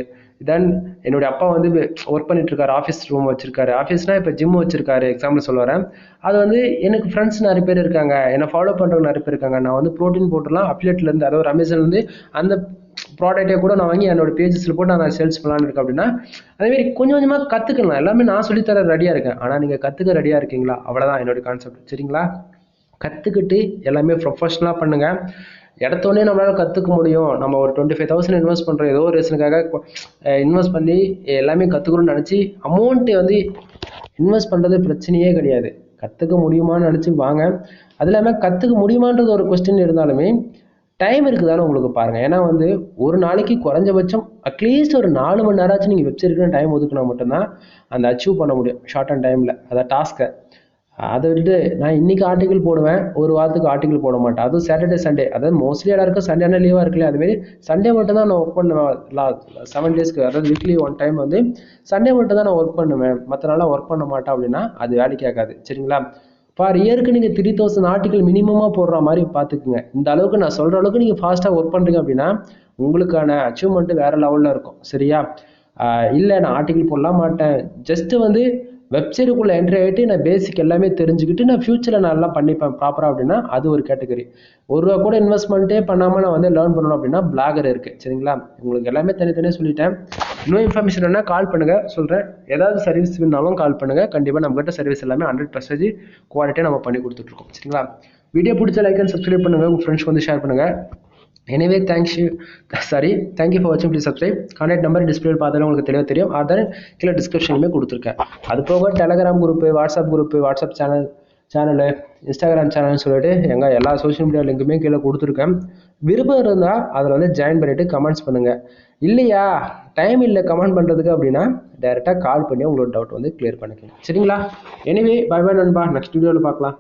தென் என்னுடைய அப்பா வந்து ஒர்க் பண்ணிட்டு இருக்காரு, ஆஃபீஸ் ரூம் வச்சிருக்காரு, ஆஃபீஸ்னால் இப்போ ஜிம் வச்சிருக்காரு, எக்ஸாம்பிள் சொல்ல வரேன். அது வந்து எனக்கு ஃப்ரெண்ட்ஸ் நிறைய பேர் இருக்காங்க, என்னை ஃபாலோ பண்ணுறவங்க நிறைய பேர் இருக்காங்க. நான் வந்து ப்ரோட்டீன் போட்டுலாம் அப்லேட்லேருந்து அதாவது அமேசான்லேருந்து அந்த ப்ராடக்டை கூட நான் வாங்கி என்னோட பேஜஸில் போட்டு நான் சேல்ஸ் பண்ணலான்னு இருக்கேன் அப்படின்னா அதேமாரி கொஞ்சமாக கற்றுக்கலாம். எல்லாமே நான் சொல்லித்தர ரெடியாக இருக்கேன், ஆனால் நீங்கள் கற்றுக்க ரெடியாக இருக்கீங்களா? அவ்வளோதான் என்னுடைய கான்செப்ட், சரிங்களா? கற்றுக்கிட்டு எல்லாமே ப்ரொஃபஷ்னலாக பண்ணுங்கள். இடத்தோடனே நம்மளால் கற்றுக்க முடியும். நம்ம ஒரு 25,000 இன்வெஸ்ட் பண்ணுறோம், ஏதோ ஒரு ரீசனுக்காக இன்வெஸ்ட் பண்ணி எல்லாமே கற்றுக்கணும்னு நினச்சி அமௌண்ட்டு வந்து இன்வெஸ்ட் பண்ணுறது பிரச்சனையே கிடையாது. கற்றுக்க முடியுமான்னு நினச்சி வாங்க. அது இல்லாமல் கற்றுக்க முடியுமான்றது ஒரு கொஸ்டின் இருந்தாலுமே டைம் இருக்குதானே உங்களுக்கு பாருங்கள். ஏன்னா வந்து ஒரு நாளைக்கு குறைஞ்சபட்சம் அட்லீஸ்ட் ஒரு 4 மணி நேரமாச்சும் நீங்கள் வெப்சைட்டுக்குன்னு டைம் ஒதுக்கினா மட்டும்தான் அந்த அச்சீவ் பண்ண முடியும் ஷார்ட் அண்ட் டைமில், அதான் டாஸ்க்கை. அதை விட்டு நான் இன்றைக்கி ஆர்டிக்கல் போடுவேன், ஒரு வாரத்துக்கு ஆர்டிக்கல் போட மாட்டேன். அதுவும் சாட்டர்டே சண்டே, அதாவது மோஸ்ட்லி எல்லாருக்கும் சண்டேனா லீவாக இருக்குல்ல, அதுமாரி சண்டே மட்டும் தான் நான் ஒர்க் பண்ணுவேன். 7 டேஸ்க்கு அதாவது வீக்லி 1 டைம் வந்து சண்டே மட்டும் தான் நான் ஒர்க் பண்ணுவேன், மற்ற நாளாக ஒர்க் பண்ண மாட்டேன் அப்படின்னா அது வேலைக்கு ஆகாது, சரிங்களா? ஃபார் இயருக்கு நீங்கள் 3000 ஆர்டிக்கல் மினிமமாக போடுற மாதிரி பார்த்துக்குங்க. இந்த அளவுக்கு நான் சொல்கிற அளவுக்கு நீங்கள் ஃபாஸ்ட்டாக ஒர்க் பண்ணுறீங்க அப்படின்னா உங்களுக்கான அச்சீவ்மெண்ட்டு வேறு லெவலில் இருக்கும், சரியா? இல்லை நான் ஆர்டிக்கல் போடலாம் மாட்டேன், ஜஸ்ட்டு வந்து வெப்சைட்டுக்குள்ளே என்ட்ரி ஆகிட்டு நான் பேசிக் எல்லாமே தெரிஞ்சுக்கிட்டு நான் ஃப்யூச்சரில் நான் எல்லாம் பண்ணிப்பேன் ப்ராப்பராக அப்படின்னா அது ஒரு கேட்டகரி. ₹1 கூட இன்வெஸ்ட்மெண்ட்டே பண்ணாமல் நான் வந்து லேர்ன் பண்ணணும் அப்படின்னா பிளாகர் இருக்குது, சரிங்களா? உங்களுக்கு எல்லாமே தனித்தனியாக சொல்லிட்டேன். இன்னும் இன்ஃபர்மேஷன் வேணால் கால் பண்ணுங்கள், சொல்கிறேன். ஏதாவது சர்வீஸ் வேணாலும் கால் பண்ணுங்கள், கண்டிப்பாக நம்மகிட்ட சர்வீஸ் எல்லாமே 100% குவாலிட்டியாக நம்ம பண்ணி கொடுத்துட்ருக்கோம், சரிங்களா? வீடியோ பிடிச்ச லைக் அண்ட் சப்ஸ்கிரைப் பண்ணுங்கள், உங்கள் ஃப்ரெண்ட்ஸ்க்கு வந்து ஷேர் பண்ணுங்கள். எனிவே தேங்க்யூ ஃபார் வாட்சிங். Please subscribe. Contact number display பார்த்தாலும் உங்களுக்கு தெளிவாக தெரியும், அதர் கீழே டிஸ்கிரிப்ஷனுமே கொடுத்துருக்கேன். அது போக Telegram group, WhatsApp channel, Instagram சேனல்னு சொல்லிட்டு எங்கள் எல்லா சோஷியல் மீடியா லிங்க்குமே கீழே கொடுத்துருக்கேன். விருப்பம் இருந்தால் அதில் வந்து ஜாயின் பண்ணிவிட்டு கமெண்ட்ஸ் பண்ணுங்கள். இல்லையா டைம் இல்லை கமெண்ட் பண்ணுறதுக்கு அப்படின்னா டைரெக்டாக கால் பண்ணி உங்களோட டவுட் வந்து கிளியர் பண்ணிக்கணும், சரிங்களா? எனிவே பை பை நண்பா, நெக்ஸ்ட் வீடியோவில் பார்க்கலாம்.